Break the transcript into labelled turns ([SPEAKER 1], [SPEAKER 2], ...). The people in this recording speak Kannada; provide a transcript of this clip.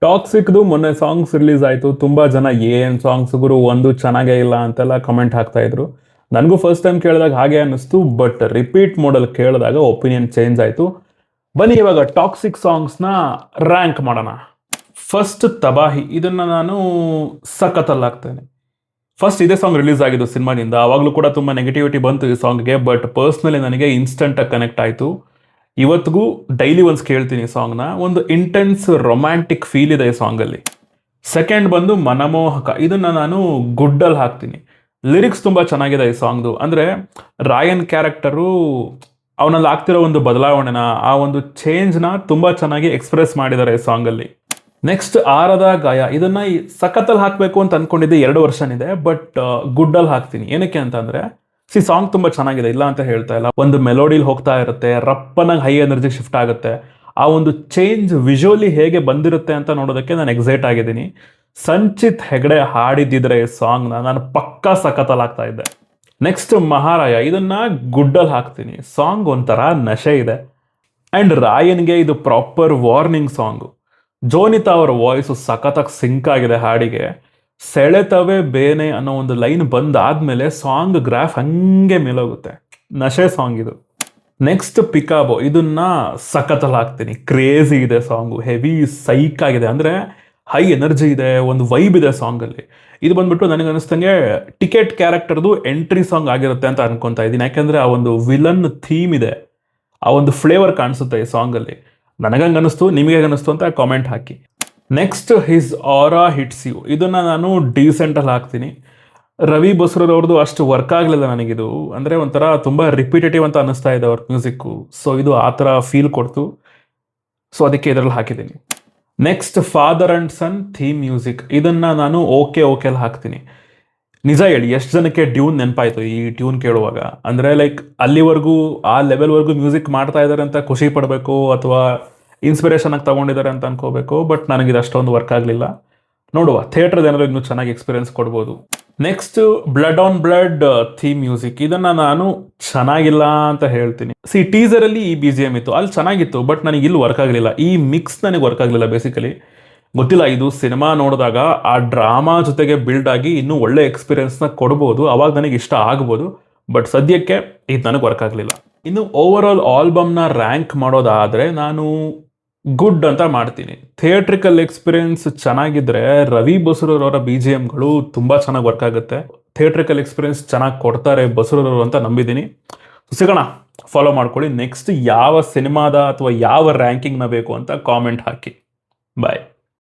[SPEAKER 1] ಟಾಕ್ಸಿಕ್ದು ಮೊನ್ನೆ ಸಾಂಗ್ಸ್ ರಿಲೀಸ್ ಆಯಿತು. ತುಂಬ ಜನ ಏನು ಸಾಂಗ್ಸ್ ಗುರು ಒಂದು ಚೆನ್ನಾಗೇ ಇಲ್ಲ ಅಂತೆಲ್ಲ ಕಮೆಂಟ್ ಹಾಕ್ತಾ ಇದ್ರು. ನನಗೂ ಫಸ್ಟ್ ಟೈಮ್ ಕೇಳಿದಾಗ ಹಾಗೆ ಅನ್ನಿಸ್ತು, ಬಟ್ ರಿಪೀಟ್ ಮೋಡಲ್ಲಿ ಕೇಳಿದಾಗ ಒಪಿನಿಯನ್ ಚೇಂಜ್ ಆಯಿತು. ಬನ್ನಿ ಇವಾಗ ಟಾಕ್ಸಿಕ್ ಸಾಂಗ್ಸ್ನ ರ್ಯಾಂಕ್ ಮಾಡೋಣ. ಫಸ್ಟ್ ತಬಾಹಿ, ಇದನ್ನು ನಾನು ಸಖತ್ತಲ್ಲಿ ಹಾಕ್ತೇನೆ. ಫಸ್ಟ್ ಇದೇ ಸಾಂಗ್ ರಿಲೀಸ್ ಆಗಿದ್ದು ಸಿನಿಮಾದಿಂದ, ಆವಾಗಲೂ ಕೂಡ ತುಂಬ ನೆಗೆಟಿವಿಟಿ ಬಂತು ಈ ಸಾಂಗ್ಗೆ, ಬಟ್ ಪರ್ಸ್ನಲಿ ನನಗೆ ಇನ್ಸ್ಟಂಟಾಗಿ ಕನೆಕ್ಟ್ ಆಯಿತು. ಇವತ್ತಿಗೂ ಡೈಲಿ ಒನ್ಸ್ ಕೇಳ್ತೀನಿ ಸಾಂಗ್ನ. ಒಂದು ಇಂಟೆನ್ಸ್ ರೊಮ್ಯಾಂಟಿಕ್ ಫೀಲ್ ಇದೆ ಈ ಸಾಂಗಲ್ಲಿ. ಸೆಕೆಂಡ್ ಬಂದು ಮನಮೋಹಕ, ಇದನ್ನು ನಾನು ಗುಡ್ಡಲ್ಲಿ ಹಾಕ್ತೀನಿ. ಲಿರಿಕ್ಸ್ ತುಂಬ ಚೆನ್ನಾಗಿದೆ ಈ ಸಾಂಗ್ದು. ಅಂದರೆ ರಾಯನ್ ಕ್ಯಾರೆಕ್ಟರು ಅವನಲ್ಲಿ ಆಗ್ತಿರೋ ಒಂದು ಬದಲಾವಣೆನ, ಆ ಒಂದು ಚೇಂಜ್ನ ತುಂಬ ಚೆನ್ನಾಗಿ ಎಕ್ಸ್ಪ್ರೆಸ್ ಮಾಡಿದ್ದಾರೆ ಈ ಸಾಂಗಲ್ಲಿ. ನೆಕ್ಸ್ಟ್ ಆರದ ಗಾಯ, ಇದನ್ನು ಸಖತ್ತಲ್ಲಿ ಹಾಕಬೇಕು ಅಂತ ಅಂದ್ಕೊಂಡಿದ್ದೆ 2 ವರ್ಷನಿದೆ, ಬಟ್ ಗುಡ್ಡಲ್ಲಿ ಹಾಕ್ತೀನಿ. ಏನಕ್ಕೆ ಅಂತಂದರೆ ಸಾಂಗ್ ತುಂಬ ಚೆನ್ನಾಗಿದೆ, ಇಲ್ಲ ಅಂತ ಹೇಳ್ತಾ ಇಲ್ಲ. ಒಂದು ಮೆಲೋಡಿಲಿ ಹೋಗ್ತಾ ಇರುತ್ತೆ, ರಪ್ಪನಾಗಿ ಹೈ ಎನರ್ಜಿ ಶಿಫ್ಟ್ ಆಗುತ್ತೆ. ಆ ಒಂದು ಚೇಂಜ್ ವಿಜುವಲಿ ಹೇಗೆ ಬಂದಿರುತ್ತೆ ಅಂತ ನೋಡೋದಕ್ಕೆ ನಾನು ಎಕ್ಸೈಟ್ ಆಗಿದ್ದೀನಿ. ಸಂಚಿತ್ ಹೆಗಡೆ ಹಾಡಿದ್ದಿದ್ರೆ ಈ ಸಾಂಗ್ನ ನಾನು ಪಕ್ಕಾ ಸಖತ್ತಲ್ಲಿ ಹಾಕ್ತಾ ಇದ್ದೆ. ನೆಕ್ಸ್ಟ್ ಮಹಾರಾಯ, ಇದನ್ನು ಗುಡ್ಡಲ್ಲಿ ಹಾಕ್ತೀನಿ. ಸಾಂಗ್ ಒಂಥರ ನಶೆ ಇದೆ. ಆ್ಯಂಡ್ ರಾಯನ್ಗೆ ಇದು ಪ್ರಾಪರ್ ವಾರ್ನಿಂಗ್ ಸಾಂಗು. ಜೋನಿತಾ ಅವರ ವಾಯ್ಸು ಸಖತ್ತಾಗಿ ಸಿಂಕ್ ಆಗಿದೆ ಹಾಡಿಗೆ. ಸೆಳೆತವೇ ಬೇನೆ ಅನ್ನೋ ಒಂದು ಲೈನ್ ಬಂದಾದ್ಮೇಲೆ ಸಾಂಗ್ ಗ್ರಾಫ್ ಹಂಗೆ ಮೇಲೋಗುತ್ತೆ. ನಶೆ ಸಾಂಗ್ ಇದು. ನೆಕ್ಸ್ಟ್ ಪಿಕಾಬೋ, ಇದನ್ನ ಸಖತ್ತಲ್ಲಿ ಹಾಕ್ತೀನಿ. ಕ್ರೇಜಿ ಇದೆ ಸಾಂಗು, ಹೆವಿ ಸೈಕ್ ಆಗಿದೆ. ಅಂದರೆ ಹೈ ಎನರ್ಜಿ ಇದೆ, ಒಂದು ವೈಬ್ ಇದೆ ಸಾಂಗಲ್ಲಿ. ಇದು ಬಂದ್ಬಿಟ್ಟು ನನಗೆ ಅನಿಸ್ತಂಗೆ ಟಿಕೆಟ್ ಕ್ಯಾರೆಕ್ಟರ್ದು ಎಂಟ್ರಿ ಸಾಂಗ್ ಆಗಿರುತ್ತೆ ಅಂತ ಅನ್ಕೊತಾ ಇದ್ದೀನಿ. ಯಾಕೆಂದರೆ ಆ ಒಂದು ವಿಲನ್ ಥೀಮ್ ಇದೆ, ಆ ಒಂದು ಫ್ಲೇವರ್ ಕಾಣಿಸುತ್ತೆ ಈ ಸಾಂಗಲ್ಲಿ. ನನಗಂಗೆ ಅನ್ನಿಸ್ತು, ನಿಮಗೆ ಅನ್ನಿಸ್ತು ಅಂತ ಕಾಮೆಂಟ್ ಹಾಕಿ. ನೆಕ್ಸ್ಟ್ ಹಿಸ್ ಆರಾ ಹಿಟ್ಸ್ ಯು, ಇದನ್ನು ನಾನು ಡೀಸೆಂಟಲ್ಲಿ ಹಾಕ್ತೀನಿ. ರವಿ ಬಸ್ರೂರವ್ರದ್ದು ಅಷ್ಟು ವರ್ಕ್ ಆಗಲಿಲ್ಲ ನನಗಿದು. ಅಂದರೆ ಒಂಥರ ತುಂಬ ರಿಪಿಟೇಟಿವ್ ಅಂತ ಅನ್ನಿಸ್ತಾ ಇದೆ ಅವ್ರ ಮ್ಯೂಸಿಕ್ಕು. ಸೊ ಇದು ಆ ಥರ ಫೀಲ್ ಕೊಡ್ತು, ಸೊ ಅದಕ್ಕೆ ಇದರಲ್ಲಿ ಹಾಕಿದ್ದೀನಿ. Next father and son theme music, ಇದನ್ನು ನಾನು ಓಕೆಲ್ಲಿ ಹಾಕ್ತೀನಿ. ನಿಜ ಹೇಳಿ, ಎಷ್ಟು ಜನಕ್ಕೆ ಟ್ಯೂನ್ ನೆನಪಾಯಿತು ಈ ಟ್ಯೂನ್ ಕೇಳುವಾಗ? ಅಂದರೆ ಲೈಕ್ ಅಲ್ಲಿವರೆಗೂ ಆ ಲೆವೆಲ್ವರೆಗೂ ಮ್ಯೂಸಿಕ್ ಮಾಡ್ತಾ ಇದ್ದಾರೆ ಅಂತ ಖುಷಿ ಪಡಬೇಕು, ಅಥವಾ ಇನ್ಸ್ಪಿರೇಷನ್ ಆಗಿ ತಗೊಂಡಿದ್ದಾರೆ ಅಂತ ಅನ್ಕೋಬೇಕು. ಬಟ್ ನನಗಿದು ಅಷ್ಟೊಂದು ವರ್ಕ್ ಆಗಲಿಲ್ಲ. ನೋಡುವ, ಥಿಯೇಟರ್ದು ಏನಾದ್ರು ಇನ್ನೂ ಚೆನ್ನಾಗಿ ಎಕ್ಸ್ಪೀರಿಯನ್ಸ್ ಕೊಡ್ಬೋದು. Next blood on blood theme music, ಇದನ್ನು ನಾನು ಚೆನ್ನಾಗಿಲ್ಲ ಅಂತ ಹೇಳ್ತೀನಿ. ಟೀಸರಲ್ಲಿ ಈ BGM ಇತ್ತು, ಅಲ್ಲಿ ಚೆನ್ನಾಗಿತ್ತು, ಬಟ್ ನನಗೆ ಇಲ್ಲಿ ವರ್ಕ್ ಆಗಲಿಲ್ಲ. ಈ ಮಿಕ್ಸ್ ನನಗೆ ವರ್ಕ್ ಆಗಲಿಲ್ಲ. ಬೇಸಿಕಲಿ ಗೊತ್ತಿಲ್ಲ, ಇದು ಸಿನಿಮಾ ನೋಡಿದಾಗ ಆ ಡ್ರಾಮಾ ಜೊತೆಗೆ ಬಿಲ್ಡ್ ಆಗಿ ಇನ್ನೂ ಒಳ್ಳೆ ಎಕ್ಸ್ಪೀರಿಯನ್ಸ್ನ ಕೊಡ್ಬೋದು, ಅವಾಗ ನನಗೆ ಇಷ್ಟ ಆಗ್ಬೋದು. ಬಟ್ ಸದ್ಯಕ್ಕೆ ಇದು ನನಗೆ ವರ್ಕ್ ಆಗಲಿಲ್ಲ. ಇನ್ನು ಓವರ್ ಆಲ್ ಆಲ್ಬಮ್ನ ರ್ಯಾಂಕ್ ಮಾಡೋದಾದರೆ ನಾನು ಗುಡ್ ಅಂತ ಮಾಡ್ತೀನಿ. ಥಿಯೇಟ್ರಿಕಲ್ ಎಕ್ಸ್ಪೀರಿಯನ್ಸ್ ಚೆನ್ನಾಗಿದ್ರೆ ರವಿ ಬಸ್ರೂರವರ BGMಗಳು ತುಂಬ ಚೆನ್ನಾಗಿ ವರ್ಕ್ ಆಗುತ್ತೆ. ಥಿಯೇಟ್ರಿಕಲ್ ಎಕ್ಸ್ಪೀರಿಯನ್ಸ್ ಚೆನ್ನಾಗಿ ಕೊಡ್ತಾರೆ ಬಸ್ರೂರವರು ಅಂತ ನಂಬಿದ್ದೀನಿ. ಸಿಗೋಣ, ಫಾಲೋ ಮಾಡ್ಕೊಳ್ಳಿ. ನೆಕ್ಸ್ಟ್ ಯಾವ ಸಿನಿಮಾದ ಅಥವಾ ಯಾವ ರ್ಯಾಂಕಿಂಗ್ನ ಬೇಕು ಅಂತ ಕಾಮೆಂಟ್ ಹಾಕಿ. ಬಾಯ್.